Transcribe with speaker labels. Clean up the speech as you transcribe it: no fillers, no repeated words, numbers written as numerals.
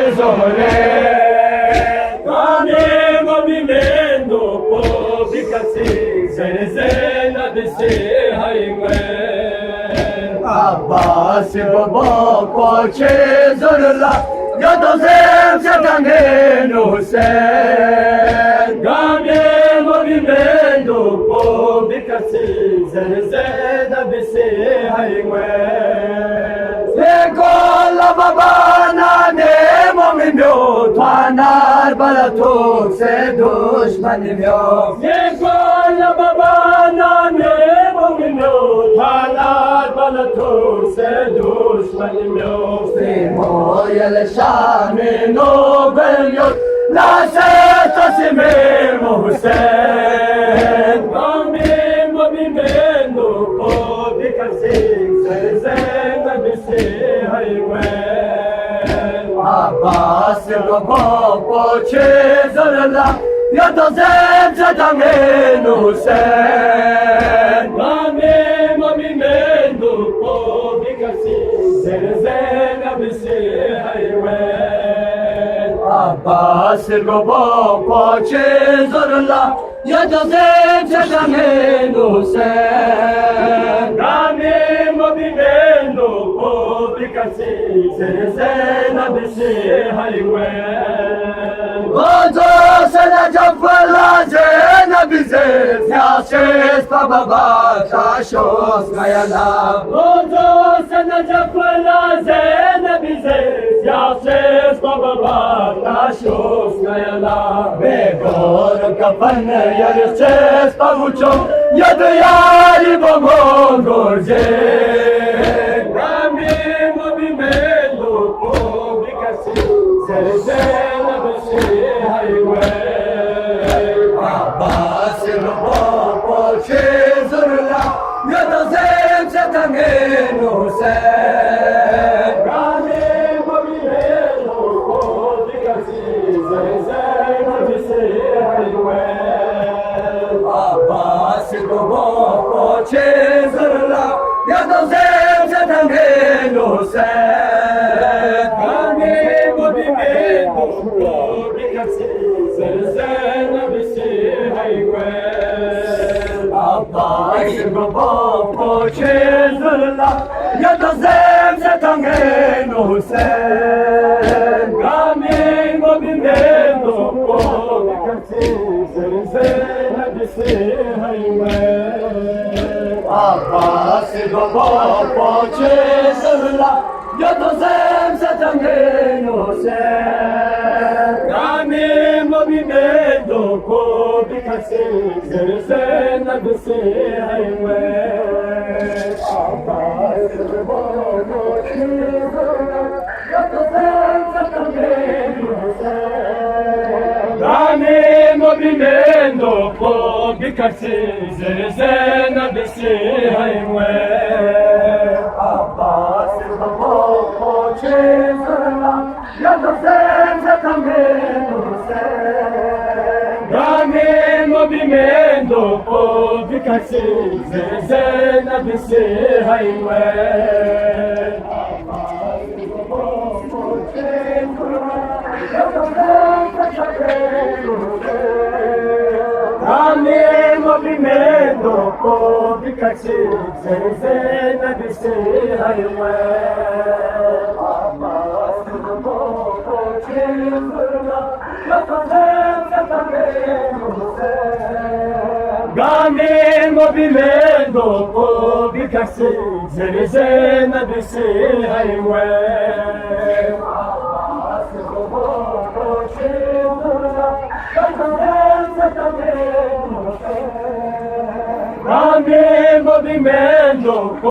Speaker 1: tesore, cane movimento, pubblicazione, Zena desi haywe. Abbas baba koche zorla, yadozem setange nusen. Cane movimento, pubblicazione, Zena desi haywe. Sekola baba nane momimyo, twanar balatuk se dushmanimyo. Sekola baba nane momimyo, twanar balatuk se dushmanimyo. Simo yel shami no belyo, la se tosimir muhsen. Kami movimento, pubblicazione, Zena desi haywe. Abbas baba çizerler ya da zemzeden Hüseyin. Mami movimento, pubblicazione, Zena desi haywe. Abbas baba çizerler ya da zemzeden Hüseyin. Mami movimento, pubblicazione, Zena desi haywe. Ozo sene cevvela Zena bize, Yasis baba taşos kayana. Ozo sene cevvela Zena bize, Yasis baba taşos kayana. Begor kafan yarıses pavuço, yadı yari bomo gorje. Rami movimento, pubblicazione, Zena desi haywe. Abbas baba çizerler ya da zemzeden Hüseyin. Rami movimento, pubblicazione, Zena desi haywe. Abbas baba çizerler ya da zemzeden Hüseyin. Rami movimento, pubblicazione, Zena desi haywe. Abbas baba çizerler ya da zemzeden Hüseyin. Rami movimento, pubblicazione, Zena desi haywe. Abbas baba çizerler ya da zemzeden Hüseyin. Rami movimento, pubblicazione, Zena desi haywe. Abbas baba çizerler ya da zemzeden Hüseyin. Rami movimento, pubblicazione, Zena desi haywe. Abbas baba çizerler ya da zemzeden Hüseyin. Rami movimento, pubblicazione, Zena desi haywe. Rami movimento, pubblicazione, Zena desi haywe. Abbas baba çizerler ya da zemzeden Hüseyin. Rami movimento, pubblicazione, Zena desi haywe. Abbas baba çizerler ya da zemzeden Hüseyin. Rami movimento.